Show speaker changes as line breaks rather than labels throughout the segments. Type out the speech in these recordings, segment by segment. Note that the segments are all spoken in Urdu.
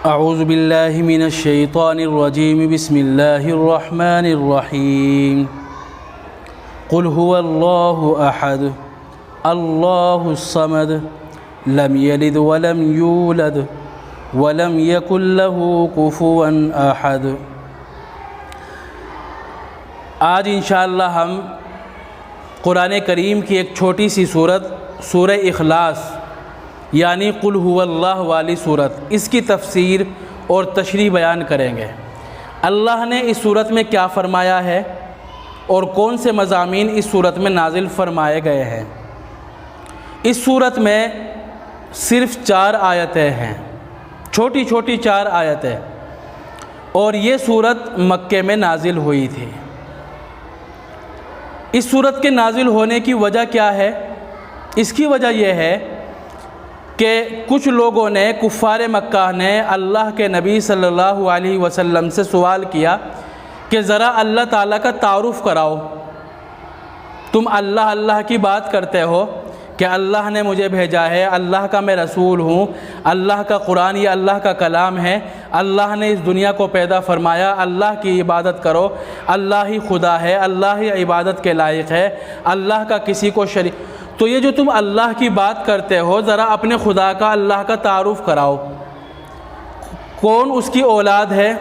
اعوذ باللہ من الشیطان الرجیم بسم اللہ الرحمن الرحیم قل هو اللہ احد اللہ الصمد لم یلد ولم یولد ولم یکن له کفوا احد۔ آج انشاءاللہ ہم قرآن کریم کی ایک چھوٹی سی سورت سورہ اخلاص یعنی قل هو اللہ والی سورت، اس کی تفسیر اور تشریح بیان کریں گے۔ اللہ نے اس سورت میں کیا فرمایا ہے اور کون سے مضامین اس سورت میں نازل فرمائے گئے ہیں۔ اس سورت میں صرف 4 آیتیں ہیں، چھوٹی چھوٹی 4 آیتیں، اور یہ سورت مکے میں نازل ہوئی تھی۔ اس سورت کے نازل ہونے کی وجہ کیا ہے؟ اس کی وجہ یہ ہے کہ کچھ لوگوں نے، کفار مکہ نے اللہ کے نبی صلی اللہ علیہ وسلم سے سوال کیا کہ ذرا اللہ تعالیٰ کا تعارف کراؤ، تم اللہ اللہ کی بات کرتے ہو کہ اللہ نے مجھے بھیجا ہے، اللہ کا میں رسول ہوں، اللہ کا قرآن یہ اللہ کا کلام ہے، اللہ نے اس دنیا کو پیدا فرمایا، اللہ کی عبادت کرو، اللہ ہی خدا ہے، اللہ ہی عبادت کے لائق ہے، اللہ کا کسی کو شریک۔ تو یہ جو تم اللہ کی بات کرتے ہو، ذرا اپنے خدا کا، اللہ کا تعارف کراؤ، کون اس کی اولاد ہے،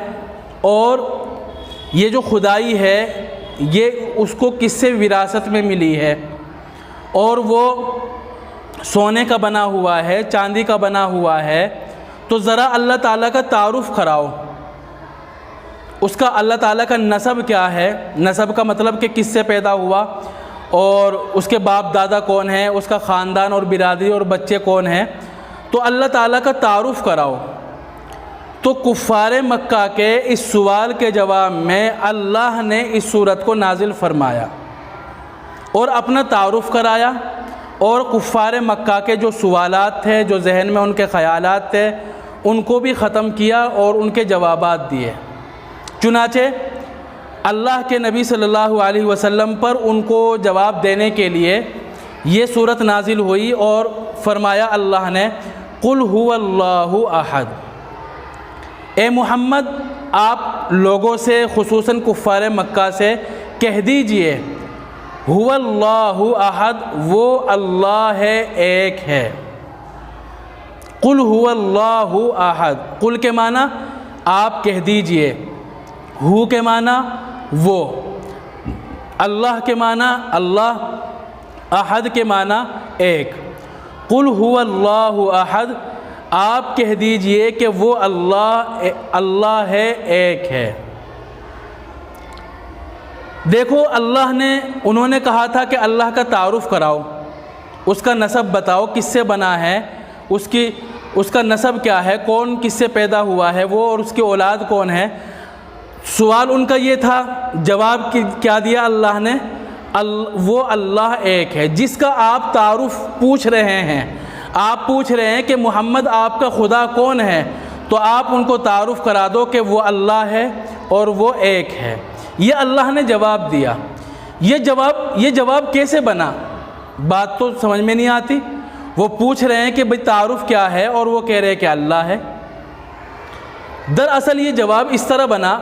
اور یہ جو خدائی ہے یہ اس کو کس سے وراثت میں ملی ہے، اور وہ سونے کا بنا ہوا ہے، چاندی کا بنا ہوا ہے، تو ذرا اللہ تعالیٰ کا تعارف کراؤ، اس کا اللہ تعالیٰ کا نسب کیا ہے، نسب کا مطلب کہ کس سے پیدا ہوا، اور اس کے باپ دادا کون ہیں، اس کا خاندان اور برادری اور بچے کون ہیں، تو اللہ تعالیٰ کا تعارف کراؤ۔ تو کفار مکہ کے اس سوال کے جواب میں اللہ نے اس سورت کو نازل فرمایا اور اپنا تعارف کرایا، اور کفار مکہ کے جو سوالات تھے، جو ذہن میں ان کے خیالات تھے، ان کو بھی ختم کیا اور ان کے جوابات دیے۔ چنانچہ اللہ کے نبی صلی اللہ علیہ وسلم پر ان کو جواب دینے کے لیے یہ سورت نازل ہوئی، اور فرمایا اللہ نے قل هو اللہ احد، اے محمد آپ لوگوں سے، خصوصاً کفار مکہ سے کہہ دیجئے هو اللہ احد، وہ اللہ ہے، ایک ہے۔ قل هو اللہ احد، قل کے معنی آپ کہہ دیجئے، ہو کے معنی وہ، اللہ کے معنی اللہ، احد کے معنی ایک۔ قل هو اللہ احد، آپ کہہ دیجئے کہ وہ اللہ ہے، ایک ہے۔ دیکھو اللہ نے، انہوں نے کہا تھا کہ اللہ کا تعارف کراؤ، اس کا نسب بتاؤ، کس سے بنا ہے، اس کا نسب کیا ہے، کون کس سے پیدا ہوا ہے وہ، اور اس کی اولاد کون ہے۔ سوال ان کا یہ تھا، جواب کیا دیا اللہ نے؟ وہ اللہ ایک ہے، جس کا آپ تعارف پوچھ رہے ہیں۔ آپ پوچھ رہے ہیں کہ محمد آپ کا خدا کون ہے، تو آپ ان کو تعارف کرا دو کہ وہ اللہ ہے اور وہ ایک ہے۔ یہ اللہ نے جواب دیا۔ یہ جواب کیسے بنا؟ بات تو سمجھ میں نہیں آتی۔ وہ پوچھ رہے ہیں کہ بھئی تعارف کیا ہے، اور وہ کہہ رہے ہیں کہ اللہ ہے۔ دراصل یہ جواب اس طرح بنا،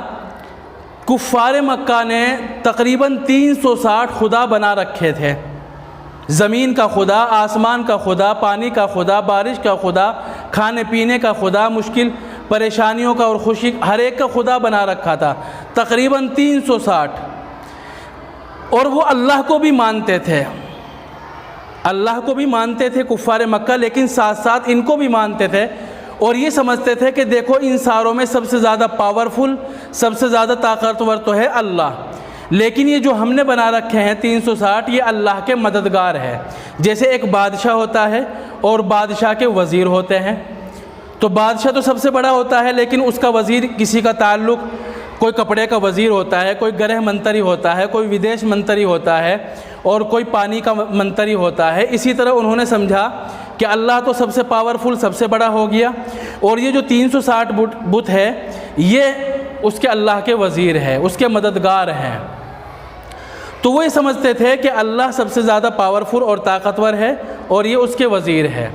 کفار مکہ نے تقریباً 360 خدا بنا رکھے تھے، زمین کا خدا، آسمان کا خدا، پانی کا خدا، بارش کا خدا، کھانے پینے کا خدا، مشکل پریشانیوں کا اور خوشی، ہر ایک کا خدا بنا رکھا تھا، تقریباً 360۔ اور وہ اللہ کو بھی مانتے تھے، اللہ کو بھی مانتے تھے کفار مکہ، لیکن ساتھ ساتھ ان کو بھی مانتے تھے، اور یہ سمجھتے تھے کہ دیکھو ان ساروں میں سب سے زیادہ پاورفل، سب سے زیادہ طاقتور تو ہے اللہ، لیکن یہ جو ہم نے بنا رکھے ہیں 360، یہ اللہ کے مددگار ہے۔ جیسے ایک بادشاہ ہوتا ہے اور بادشاہ کے وزیر ہوتے ہیں، تو بادشاہ تو سب سے بڑا ہوتا ہے، لیکن اس کا وزیر کسی کا تعلق، کوئی کپڑے کا وزیر ہوتا ہے، کوئی گرہ منتری ہوتا ہے، کوئی ودیش منتری ہوتا ہے، اور کوئی پانی کا منتری ہوتا ہے۔ اسی طرح انہوں نے سمجھا کہ اللہ تو سب سے پاورفل، سب سے بڑا ہو گیا، اور یہ جو 360 بت ہے یہ اس کے اللہ کے وزیر ہے، اس کے مددگار ہیں۔ تو وہ یہ سمجھتے تھے کہ اللہ سب سے زیادہ پاورفل اور طاقتور ہے، اور یہ اس کے وزیر ہے۔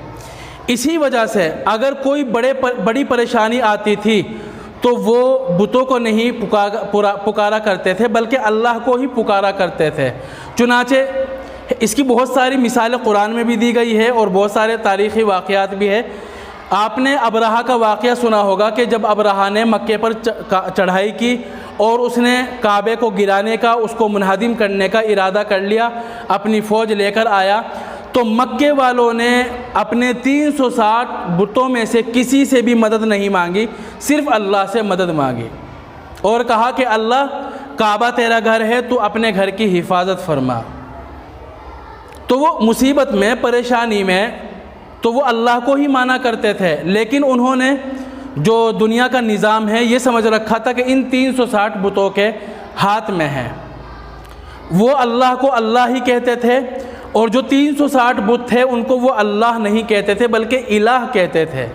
اسی وجہ سے اگر کوئی بڑی پریشانی آتی تھی تو وہ بتوں کو نہیں پکارا کرتے تھے بلکہ اللہ کو ہی پکارا کرتے تھے۔ چنانچہ اس کی بہت ساری مثالیں قرآن میں بھی دی گئی ہے اور بہت سارے تاریخی واقعات بھی ہے۔ آپ نے ابرہہ کا واقعہ سنا ہوگا کہ جب ابرہہ نے مکے پر چڑھائی کی اور اس نے کعبے کو گرانے کا، اس کو منہدم کرنے کا ارادہ کر لیا، اپنی فوج لے کر آیا، تو مکے والوں نے اپنے 360 بتوں میں سے کسی سے بھی مدد نہیں مانگی، صرف اللہ سے مدد مانگی اور کہا کہ اللہ، کعبہ تیرا گھر ہے، تو اپنے گھر کی حفاظت فرما۔ تو وہ مصیبت میں، پریشانی میں تو وہ اللہ کو ہی مانا کرتے تھے، لیکن انہوں نے جو دنیا کا نظام ہے یہ سمجھ رکھا تھا کہ ان 360 بتوں کے ہاتھ میں ہے۔ وہ اللہ کو اللہ ہی کہتے تھے، اور جو 360 بت تھے ان کو وہ اللہ نہیں کہتے تھے بلکہ الہ کہتے تھے۔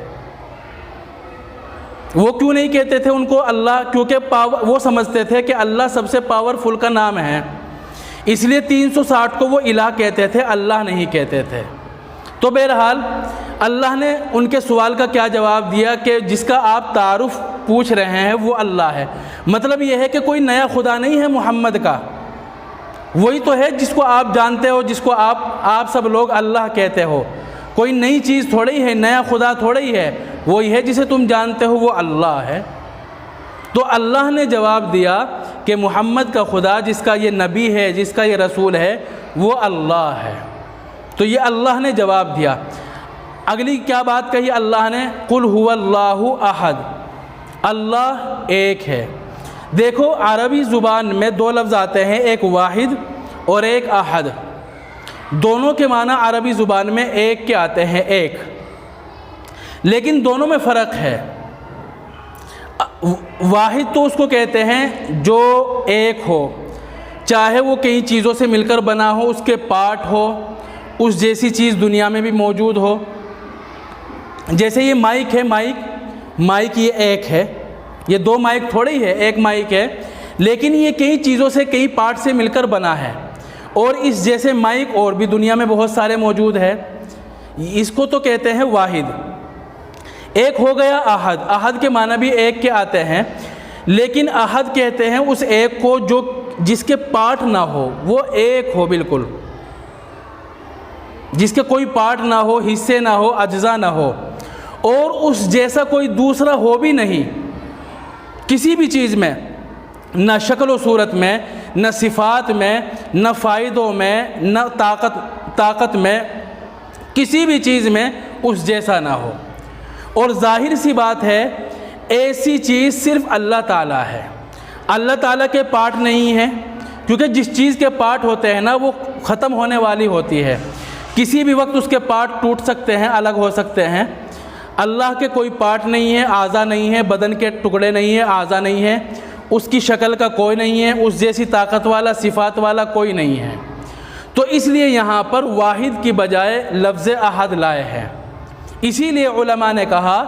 وہ کیوں نہیں کہتے تھے ان کو اللہ؟ کیونکہ وہ سمجھتے تھے کہ اللہ سب سے پاورفل کا نام ہے، اس لیے 360 کو وہ الہ کہتے تھے، اللہ نہیں کہتے تھے۔ تو بہرحال اللہ نے ان کے سوال کا کیا جواب دیا کہ جس کا آپ تعارف پوچھ رہے ہیں وہ اللہ ہے۔ مطلب یہ ہے کہ کوئی نیا خدا نہیں ہے محمد کا، وہی تو ہے جس کو آپ جانتے ہو، جس کو آپ سب لوگ اللہ کہتے ہو۔ کوئی نئی چیز تھوڑی ہے، نیا خدا تھوڑی ہے، وہی ہے جسے تم جانتے ہو، وہ اللہ ہے۔ تو اللہ نے جواب دیا کہ محمد کا خدا، جس کا یہ نبی ہے، جس کا یہ رسول ہے، وہ اللہ ہے۔ تو یہ اللہ نے جواب دیا۔ اگلی کیا بات کہی اللہ نے؟ قل هو اللہ احد، اللہ ایک ہے۔ دیکھو عربی زبان میں دو لفظ آتے ہیں، ایک واحد اور ایک احد۔ دونوں کے معنی عربی زبان میں ایک کے آتے ہیں، ایک، لیکن دونوں میں فرق ہے۔ واحد تو اس کو کہتے ہیں جو ایک ہو، چاہے وہ کئی چیزوں سے مل کر بنا ہو، اس کے پارٹ ہو، اس جیسی چیز دنیا میں بھی موجود ہو۔ جیسے یہ مائک ہے، مائک یہ ایک ہے، یہ دو مائک تھوڑی ہے، ایک مائک ہے، لیکن یہ کئی چیزوں سے، کئی پارٹ سے مل کر بنا ہے، اور اس جیسے مائک اور بھی دنیا میں بہت سارے موجود ہیں۔ اس کو تو کہتے ہیں واحد۔ ایک ہو گیا احد۔ احد کے معنی بھی ایک کے آتے ہیں، لیکن احد کہتے ہیں اس ایک کو جس کے پارٹ نہ ہو، وہ ایک ہو بالکل، جس کے کوئی پارٹ نہ ہو، حصے نہ ہو، اجزاء نہ ہو، اور اس جیسا کوئی دوسرا ہو بھی نہیں کسی بھی چیز میں، نہ شکل و صورت میں، نہ صفات میں، نہ فائدوں میں، نہ طاقت میں، کسی بھی چیز میں اس جیسا نہ ہو۔ اور ظاہر سی بات ہے، ایسی چیز صرف اللہ تعالیٰ ہے۔ اللہ تعالیٰ کے پارٹ نہیں ہیں، کیونکہ جس چیز کے پارٹ ہوتے ہیں نا وہ ختم ہونے والی ہوتی ہے، کسی بھی وقت اس کے پارٹ ٹوٹ سکتے ہیں، الگ ہو سکتے ہیں۔ اللہ کے کوئی پارٹ نہیں ہے، اعضاء نہیں ہے، بدن کے ٹکڑے نہیں ہیں، اعضاء نہیں ہیں، اس کی شکل کا کوئی نہیں ہے، اس جیسی طاقت والا، صفات والا کوئی نہیں ہے۔ تو اس لیے یہاں پر واحد کی بجائے لفظ احد لائے ہیں۔ اسی لیے علماء نے کہا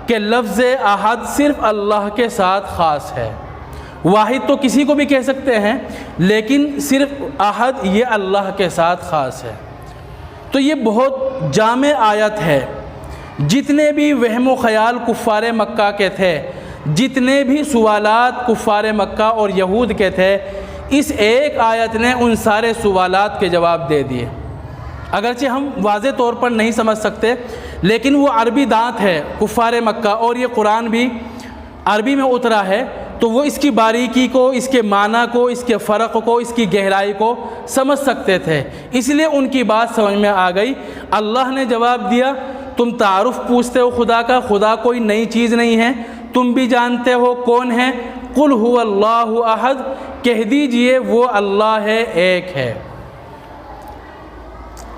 کہ لفظ احد صرف اللہ کے ساتھ خاص ہے۔ واحد تو کسی کو بھی کہہ سکتے ہیں، لیکن صرف احد یہ اللہ کے ساتھ خاص ہے۔ تو یہ بہت جامع آیت ہے۔ جتنے بھی وہم و خیال کفار مکہ کے تھے، جتنے بھی سوالات کفار مکہ اور یہود کے تھے، اس ایک آیت نے ان سارے سوالات کے جواب دے دیے۔ اگرچہ ہم واضح طور پر نہیں سمجھ سکتے، لیکن وہ عربی دانت ہے کفار مکہ، اور یہ قرآن بھی عربی میں اترا ہے، تو وہ اس کی باریکی کو، اس کے معنی کو، اس کے فرق کو، اس کی گہرائی کو سمجھ سکتے تھے، اس لیے ان کی بات سمجھ میں آ گئی۔ اللہ نے جواب دیا، تم تعارف پوچھتے ہو خدا کا، خدا کوئی نئی چیز نہیں ہے، تم بھی جانتے ہو کون ہے۔ قل هو اللہ احد، کہہ دیجئے وہ اللہ ہے، ایک ہے۔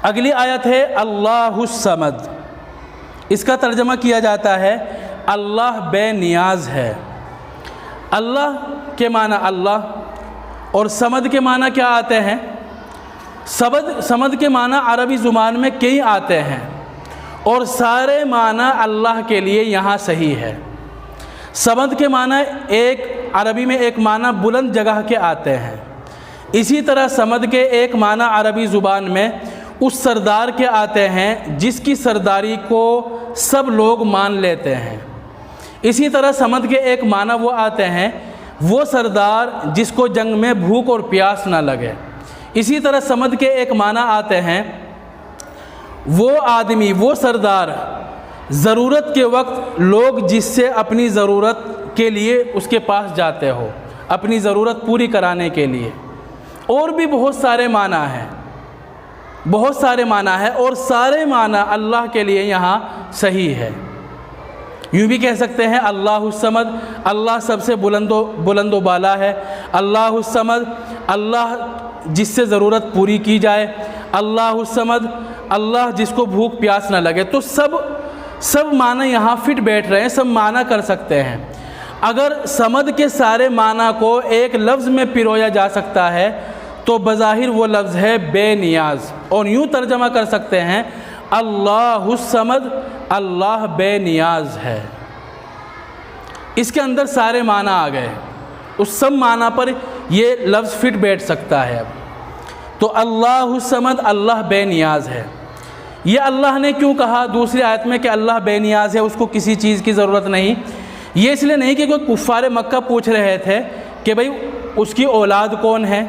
اگلی آیت ہے اللہ الصمد، اس کا ترجمہ کیا جاتا ہے اللہ بے نیاز ہے۔ اللہ کے معنی اللہ، اور صمد کے معنی کیا آتے ہیں؟ صمد کے معنی عربی زبان میں کئی آتے ہیں، اور سارے معنی اللہ کے لیے یہاں صحیح ہے۔ صمد کے معنی ایک عربی میں ایک معنی بلند جگہ کے آتے ہیں، اسی طرح صمد کے ایک معنی عربی زبان میں اس سردار کے آتے ہیں جس کی سرداری کو سب لوگ مان لیتے ہیں۔ اسی طرح سمد کے ایک معنی وہ آتے ہیں وہ سردار جس کو جنگ میں بھوک اور پیاس نہ لگے۔ اسی طرح سمد کے ایک معنی آتے ہیں وہ آدمی، وہ سردار ضرورت کے وقت لوگ جس سے اپنی ضرورت کے لیے اس کے پاس جاتے ہو، اپنی ضرورت پوری کرانے کے لیے۔ اور بھی بہت سارے معنی ہیں، بہت سارے معنی ہیں، اور سارے معنی اللہ کے لیے یہاں صحیح ہے۔ یوں بھی کہہ سکتے ہیں اللہ الصمد، اللہ سب سے بلند و بالا ہے۔ اللہ الصمد، اللہ جس سے ضرورت پوری کی جائے۔ اللہ الصمد، اللہ جس کو بھوک پیاس نہ لگے۔ تو سب معنی یہاں فٹ بیٹھ رہے ہیں، سب معنی کر سکتے ہیں۔ اگر صمد کے سارے معنی کو ایک لفظ میں پرویا جا سکتا ہے تو بظاہر وہ لفظ ہے بے نیاز، اور یوں ترجمہ کر سکتے ہیں اللہ الصمد، اللہ بے نیاز ہے۔ اس کے اندر سارے معنی آ گئے، اس سب معنی پر یہ لفظ فٹ بیٹھ سکتا ہے۔ اب تو اللہ الصمد، اللہ بے نیاز ہے۔ یہ اللہ نے کیوں کہا دوسری آیت میں کہ اللہ بے نیاز ہے، اس کو کسی چیز کی ضرورت نہیں؟ یہ اس لیے نہیں کہ کوئی کفار مکہ پوچھ رہے تھے کہ بھئی اس کی اولاد کون ہے،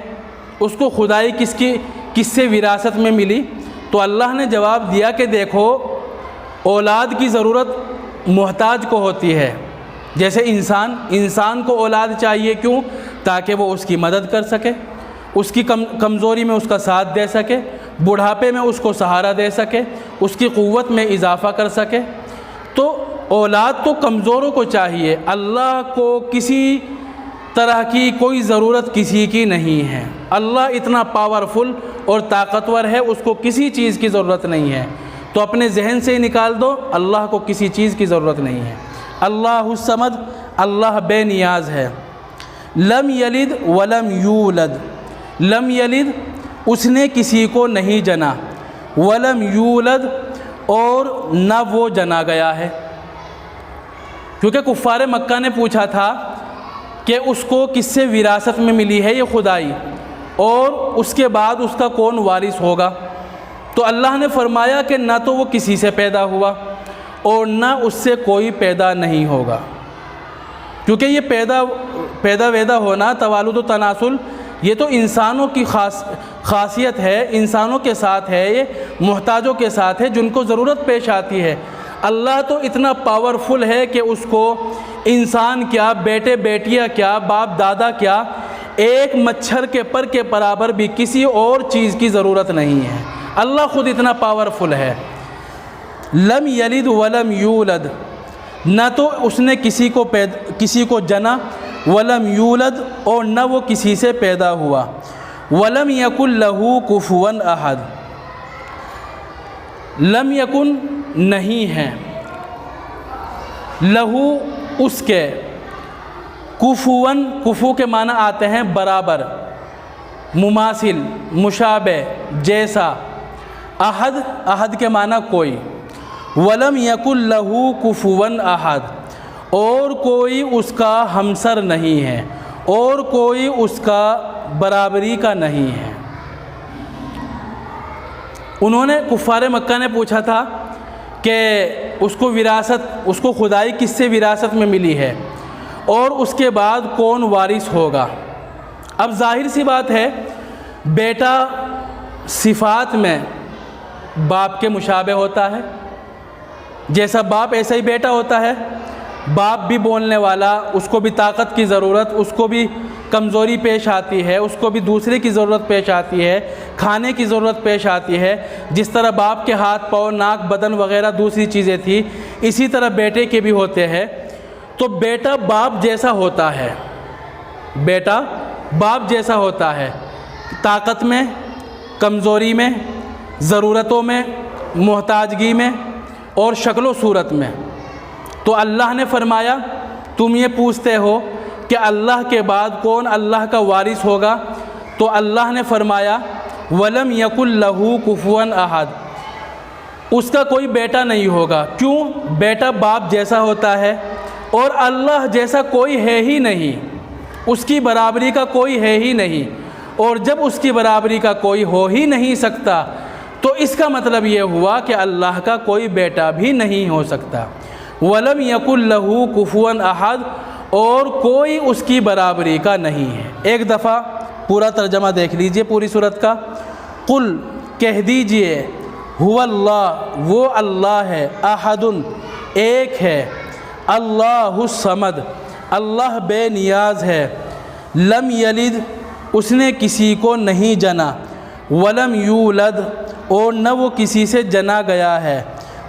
اس کو خدائی کس سے وراثت میں ملی، تو اللہ نے جواب دیا کہ دیکھو اولاد کی ضرورت محتاج کو ہوتی ہے، جیسے انسان کو اولاد چاہیے، کیوں؟ تاکہ وہ اس کی مدد کر سکے، اس کی کمزوری میں اس کا ساتھ دے سکے، بڑھاپے میں اس کو سہارا دے سکے، اس کی قوت میں اضافہ کر سکے۔ تو اولاد تو کمزوروں کو چاہیے، اللہ کو کسی طرح کی کوئی ضرورت کسی کی نہیں ہے۔ اللہ اتنا پاورفل اور طاقتور ہے، اس کو کسی چیز کی ضرورت نہیں ہے۔ تو اپنے ذہن سے ہی نکال دو، اللہ کو کسی چیز کی ضرورت نہیں ہے۔ اللہ الصمد، اللہ بے نیاز ہے۔ لم یلد ولم یولد، لم یلد اس نے کسی کو نہیں جنا، ولم یولد اور نہ وہ جنا گیا ہے۔ کیونکہ کفار مکہ نے پوچھا تھا کہ اس کو کس سے وراثت میں ملی ہے یہ خدائی، اور اس کے بعد اس کا کون وارث ہوگا؟ تو اللہ نے فرمایا کہ نہ تو وہ کسی سے پیدا ہوا اور نہ اس سے کوئی پیدا نہیں ہوگا۔ کیونکہ یہ پیدا ویدا ہونا، توالد و تناسل، یہ تو انسانوں کی خاصیت ہے، انسانوں کے ساتھ ہے، یہ محتاجوں کے ساتھ ہے جن کو ضرورت پیش آتی ہے۔ اللہ تو اتنا پاورفل ہے کہ اس کو انسان کیا، بیٹے بیٹیاں کیا، باپ دادا کیا، ایک مچھر کے پر کے برابر بھی کسی اور چیز کی ضرورت نہیں ہے۔ اللہ خود اتنا پاورفل ہے۔ لم یلد ولم یولد، نہ تو اس نے کسی کو جنا، ولم یولد اور نہ وہ کسی سے پیدا ہوا، ولم یکن لہ کفوا احد، لم یکن نہیں ہے، لہو اس کے، کفواً کفو کے معنی آتے ہیں برابر، مماثل، مشابہ، جیسا، احد کے معنی کوئی، ولم یکن لہ کفوا احد اور کوئی اس کا ہمسر نہیں ہے اور کوئی اس کا برابری کا نہیں ہے۔ انہوں نے کفار مکہ نے پوچھا تھا کہ اس کو خدائی کس سے وراثت میں ملی ہے اور اس کے بعد کون وارث ہوگا۔ اب ظاہر سی بات ہے، بیٹا صفات میں باپ کے مشابہ ہوتا ہے، جیسا باپ ایسا ہی بیٹا ہوتا ہے۔ باپ بھی بولنے والا، اس کو بھی طاقت کی ضرورت، اس کو بھی کمزوری پیش آتی ہے، اس کو بھی دوسرے کی ضرورت پیش آتی ہے، کھانے کی ضرورت پیش آتی ہے۔ جس طرح باپ کے ہاتھ پاؤں، ناک، بدن وغیرہ دوسری چیزیں تھیں، اسی طرح بیٹے کے بھی ہوتے ہیں۔ تو بیٹا باپ جیسا ہوتا ہے، بیٹا باپ جیسا ہوتا ہے، طاقت میں، کمزوری میں، ضرورتوں میں، محتاجگی میں اور شکل و صورت میں۔ تو اللہ نے فرمایا تم یہ پوچھتے ہو کہ اللہ کے بعد کون اللہ کا وارث ہوگا، تو اللہ نے فرمایا وَلَمْ يَكُنْ لَهُ كُفُوًا أَحَدٌ، اس کا کوئی بیٹا نہیں ہوگا۔ کیوں؟ بیٹا باپ جیسا ہوتا ہے اور اللہ جیسا کوئی ہے ہی نہیں، اس کی برابری کا کوئی ہے ہی نہیں، اور جب اس کی برابری کا کوئی ہو ہی نہیں سکتا تو اس کا مطلب یہ ہوا کہ اللہ کا کوئی بیٹا بھی نہیں ہو سکتا۔ وَلَمْ يَكُنْ لَهُ كُفُوًا أَحَدٌ، اور کوئی اس کی برابری کا نہیں ہے۔ ایک دفعہ پورا ترجمہ دیکھ لیجئے پوری سورت کا۔ قُلْ، کہہ دیجئے، هُوَ اللَّهُ، وہ اللہ ہے، احد، ایک ہے، اللہ الصمد، اللہ بے نیاز ہے، لم یلد، اس نے کسی کو نہیں جنا، ولم یولد، اور نہ وہ کسی سے جنا گیا ہے،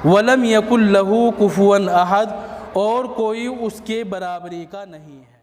ولم یکن لہ کفوا احد، اور کوئی اس کے برابری کا نہیں ہے۔